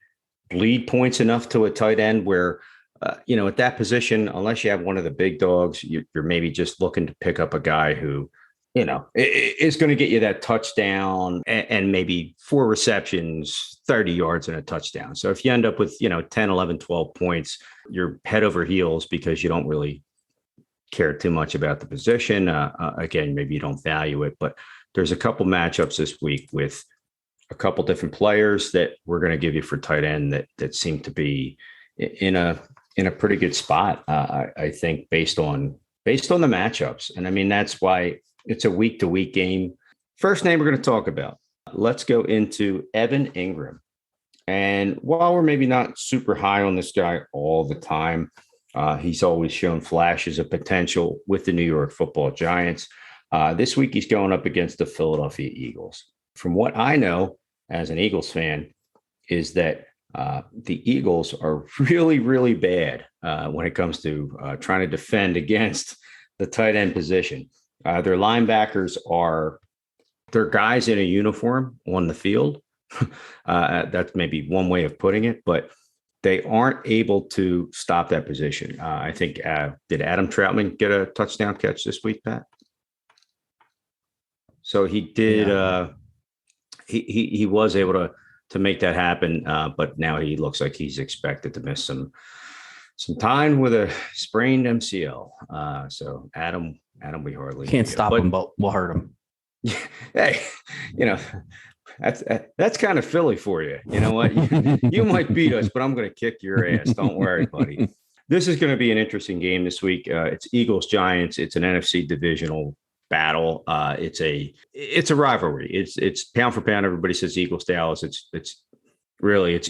bleed points enough to a tight end where, at that position, unless you have one of the big dogs, you're maybe just looking to pick up a guy who, is going to get you that touchdown and maybe 4 receptions, 30 yards and a touchdown. So if you end up with, 10, 11, 12 points, you're head over heels because you don't really care too much about the position. Again, maybe you don't value it, but there's a couple matchups this week with a couple different players that we're going to give you for tight end that seem to be in a pretty good spot. I think based on the matchups. And I mean, that's why it's a week to week game. First name we're going to talk about. Let's go into Evan Ingram. And while we're maybe not super high on this guy all the time, he's always shown flashes of potential with the New York Football Giants. This week, he's going up against the Philadelphia Eagles. From what I know as an Eagles fan is that the Eagles are really, really bad when it comes to trying to defend against the tight end position. Their linebackers they're guys in a uniform on the field. That's maybe one way of putting it, but they aren't able to stop that position. I think, did Adam Troutman get a touchdown catch this week, Pat? So he did. Yeah. He was able to make that happen, but now he looks like he's expected to miss some time with a sprained MCL. So Adam, we hardly can't stop him, but we'll hurt him. Hey, that's kind of Philly for you. You know what? You might beat us, but I'm going to kick your ass. Don't worry, buddy. This is going to be an interesting game this week. It's Eagles Giants. It's an NFC divisional battle. It's a rivalry. It's pound for pound. Everybody says Eagles Dallas. It's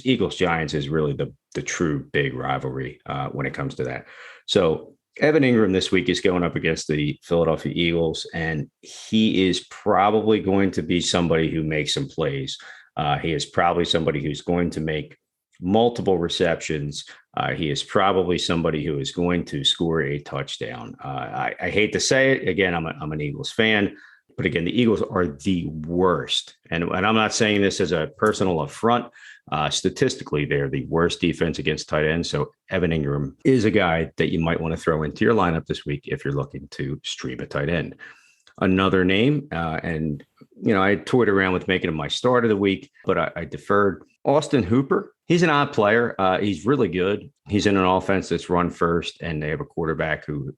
Eagles Giants is really the true big rivalry when it comes to that. So Evan Ingram this week is going up against the Philadelphia Eagles, and he is probably going to be somebody who makes some plays. He is probably somebody who's going to make multiple receptions. He is probably somebody who is going to score a touchdown. I hate to say it. Again, I'm an Eagles fan, but again, the Eagles are the worst. And I'm not saying this as a personal affront. Statistically, they're the worst defense against tight ends. So Evan Ingram is a guy that you might want to throw into your lineup this week if you're looking to stream a tight end. Another name, and I toyed around with making him my start of the week, but I deferred. Austin Hooper. He's an odd player. He's really good. He's in an offense that's run first, and they have a quarterback who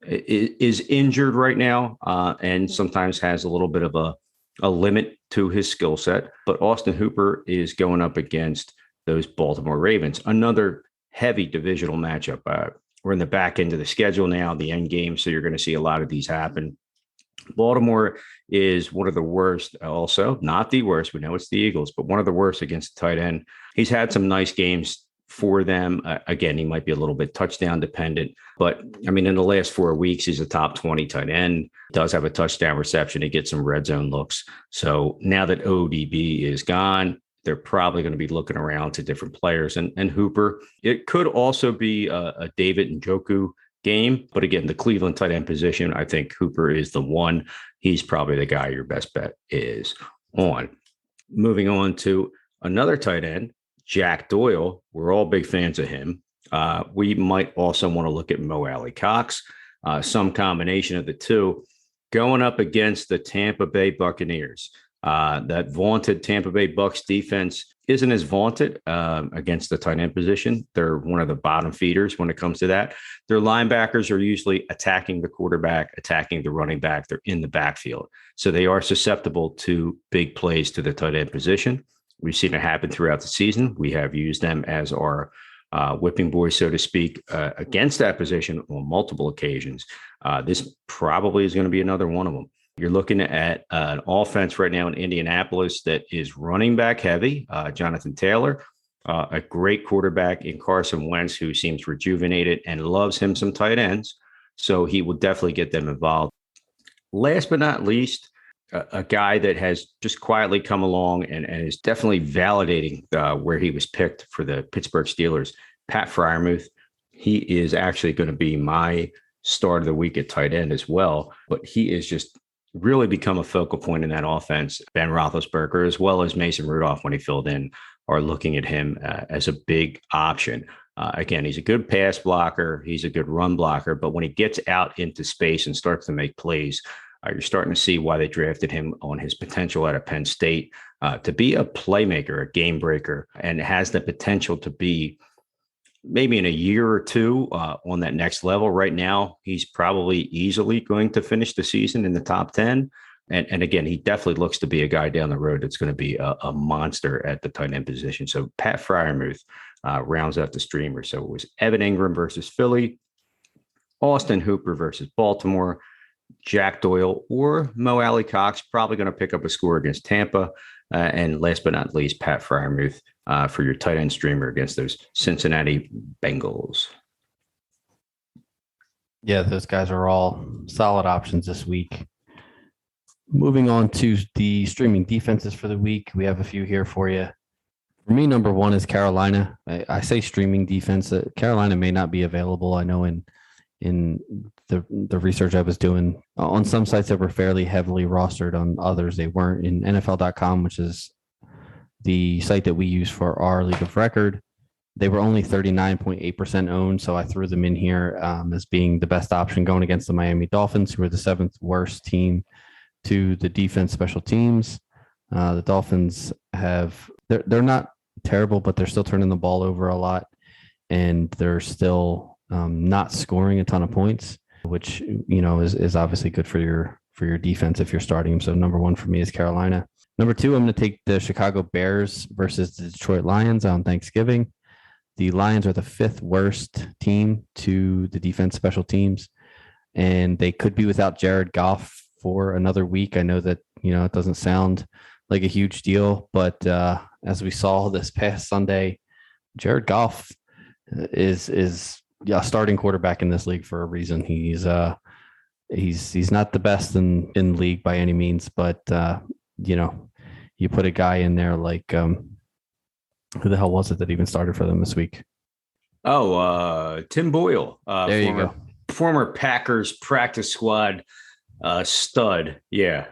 is injured right now, and sometimes has a little bit of a limit to his skill set. But Austin Hooper is going up against those Baltimore Ravens, another heavy divisional matchup. We're in the back end of the schedule now, the end game. So you're going to see a lot of these happen. Baltimore is one of the worst, also not the worst. We know it's the Eagles, but one of the worst against the tight end. He's had some nice games for them. Again, he might be a little bit touchdown dependent, but I mean, in the last 4 weeks, he's a top 20 tight end, does have a touchdown reception. He gets some red zone looks. So now that ODB is gone, they're probably going to be looking around to different players and Hooper. It could also be a David Njoku game. But again, the Cleveland tight end position, I think Hooper is the one. He's probably the guy your best bet is on. Moving on to another tight end, Jack Doyle. We're all big fans of him. We might also want to look at Mo Alley-Cox, some combination of the two, going up against the Tampa Bay Buccaneers. That vaunted Tampa Bay Bucs defense isn't as vaunted against the tight end position. They're one of the bottom feeders when it comes to that. Their linebackers are usually attacking the quarterback, attacking the running back. They're in the backfield. So they are susceptible to big plays to the tight end position. We've seen it happen throughout the season. We have used them as our whipping boys, so to speak, against that position on multiple occasions. This probably is going to be another one of them. You're looking at an offense right now in Indianapolis that is running back heavy. Jonathan Taylor, a great quarterback in Carson Wentz, who seems rejuvenated and loves him some tight ends. So he will definitely get them involved. Last but not least, a guy that has just quietly come along and is definitely validating where he was picked for the Pittsburgh Steelers, Pat Freiermuth. He is actually going to be my start of the week at tight end as well, but he is just really become a focal point in that offense. Ben Roethlisberger, as well as Mason Rudolph, when he filled in, are looking at him as a big option. Again, he's a good pass blocker. He's a good run blocker. But when he gets out into space and starts to make plays, you're starting to see why they drafted him on his potential out of Penn State to be a playmaker, a game breaker, and has the potential to be maybe in a year or two on that next level. Right now, he's probably easily going to finish the season in the top 10. And again, he definitely looks to be a guy down the road that's going to be a monster at the tight end position. So Pat Freiermuth rounds out the streamer. So it was Evan Ingram versus Philly, Austin Hooper versus Baltimore, Jack Doyle or Mo Alley-Cox, probably going to pick up a score against Tampa. And last but not least, Pat Freiermuth for your tight end streamer against those Cincinnati Bengals. Yeah, those guys are all solid options this week. Moving on to the streaming defenses for the week, we have a few here for you. For me, number one is Carolina. I say streaming defense. Carolina may not be available. I know in the research I was doing on some sites that were fairly heavily rostered, on others they weren't. In NFL.com, which is the site that we use for our league of record, they were only 39.8% owned. So I threw them in here as being the best option going against the Miami Dolphins, who are the 7th worst team to the defense special teams. The Dolphins they're not terrible, but they're still turning the ball over a lot, and they're still not scoring a ton of points, which is obviously good for your defense if you're starting them. So number one for me is Carolina. Number two, I'm going to take the Chicago Bears versus the Detroit Lions on Thanksgiving. The Lions are the 5th worst team to the defense special teams, and they could be without Jared Goff for another week. I know that it doesn't sound like a huge deal, but as we saw this past Sunday, Jared Goff is a starting quarterback in this league for a reason. He's not the best in league by any means, but you put a guy in there like who the hell was it that even started for them this week? Tim Boyle. There you go. Former Packers practice squad stud. Yeah.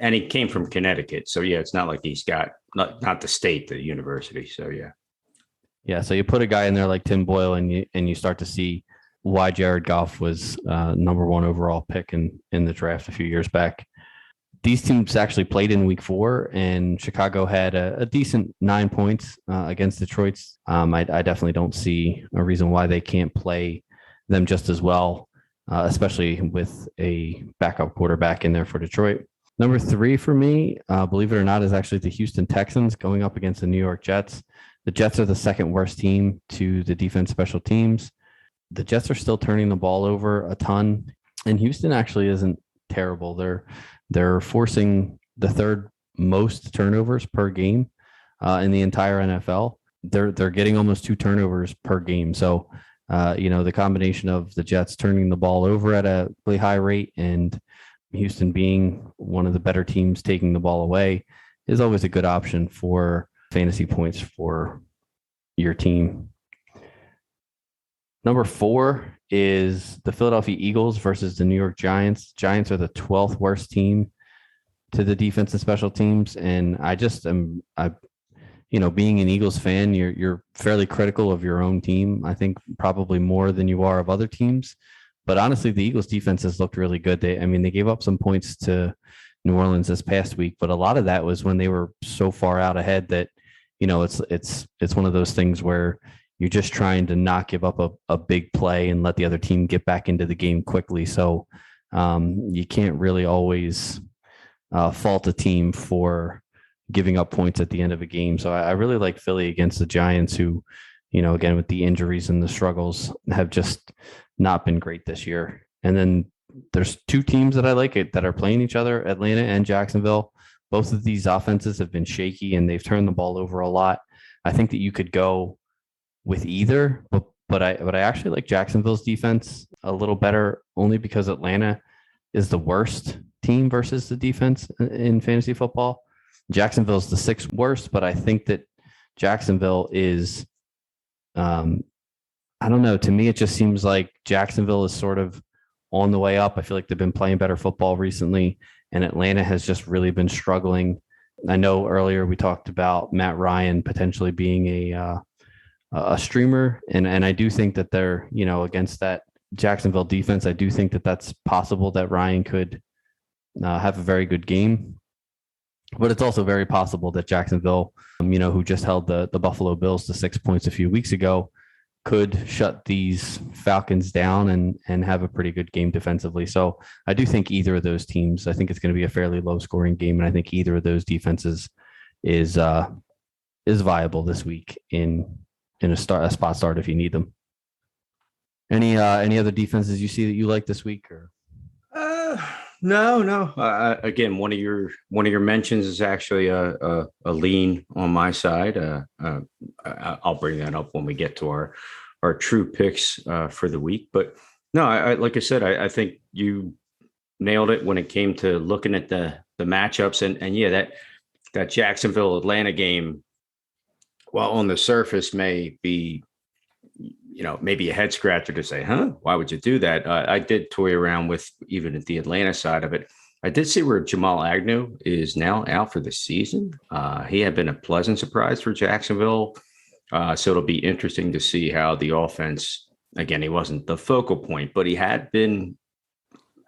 And he came from Connecticut. So yeah, it's not like he's got not the state, the university. So yeah. Yeah, so you put a guy in there like Tim Boyle, and you start to see why Jared Goff was number one overall pick in the draft a few years back. These teams actually played in week 4, and Chicago had a decent 9 points against Detroit's. I definitely don't see a reason why they can't play them just as well, especially with a backup quarterback in there for Detroit. Number 3 for me, believe it or not, is actually the Houston Texans going up against the New York Jets. The Jets are the 2nd worst team to the defense special teams. the Jets are still turning the ball over a ton, and Houston actually isn't terrible. They're forcing the third most turnovers per game in the entire NFL. They're getting almost 2 turnovers per game. So, the combination of the Jets turning the ball over at a really high rate and Houston being one of the better teams taking the ball away is always a good option for fantasy points for your team. Number 4 is the Philadelphia Eagles versus the New York Giants. Giants are the 12th worst team to the defense and special teams. And I just am, being an Eagles fan, you're fairly critical of your own team. I think probably more than you are of other teams. But honestly, the Eagles defense has looked really good. They gave up some points to New Orleans this past week, but a lot of that was when they were so far out ahead that, it's one of those things where you're just trying to not give up a big play and let the other team get back into the game quickly. So you can't really always fault a team for giving up points at the end of a game. So I really like Philly against the Giants, who, again, with the injuries and the struggles, have just not been great this year. And then there's 2 teams that I like that are playing each other, Atlanta and Jacksonville. Both of these offenses have been shaky and they've turned the ball over a lot. I think that you could go with either, but I actually like Jacksonville's defense a little better, only because Atlanta is the worst team versus the defense in fantasy football. Jacksonville's the 6th worst, but I think that Jacksonville is, I don't know. To me, it just seems like Jacksonville is sort of on the way up. I feel like they've been playing better football recently, and Atlanta has just really been struggling. I know earlier we talked about Matt Ryan potentially being a streamer, and I do think that they're, against that Jacksonville defense, I do think that that's possible that Ryan could have a very good game. But it's also very possible that Jacksonville, who just held the Buffalo Bills to 6 points a few weeks ago, could shut these Falcons down and have a pretty good game defensively. So I do think either of those teams, I think it's going to be a fairly low scoring game. And I think either of those defenses is viable this week in a spot start if you need them. Any other defenses you see that you like this week? Or No. Again, one of your mentions is actually a lean on my side. I'll bring that up when we get to our true picks for the week. But no, I like I said, I think you nailed it when it came to looking at the matchups and yeah, that Jacksonville Atlanta game, while on the surface may be, maybe a head scratcher to say, why would you do that? I did toy around with even at the Atlanta side of it. I did see where Jamal Agnew is now out for the season. He had been a pleasant surprise for Jacksonville. So it'll be interesting to see how the offense, again, he wasn't the focal point, but he had been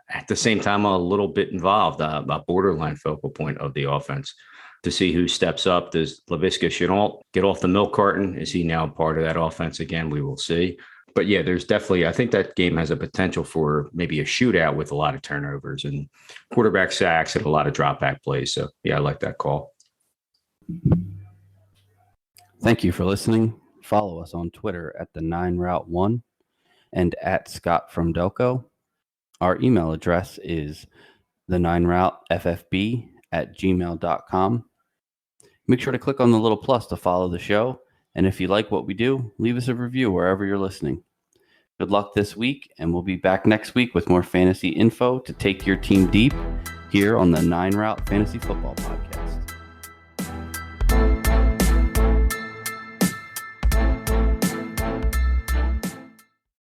at the same time a little bit involved, a borderline focal point of the offense. To see who steps up. Does Laviska Shenault get off the milk carton? Is he now part of that offense again? We will see. But yeah, there's definitely, I think that game has a potential for maybe a shootout with a lot of turnovers and quarterback sacks and a lot of drop back plays. So yeah, I like that call. Thank you for listening. Follow us on Twitter at the 9route1 and at Scott from Delco. Our email address is the 9routeFFB@gmail.com. Make sure to click on the little plus to follow the show. And if you like what we do, leave us a review wherever you're listening. Good luck this week, and we'll be back next week with more fantasy info to take your team deep here on the 9 Route Fantasy Football Podcast.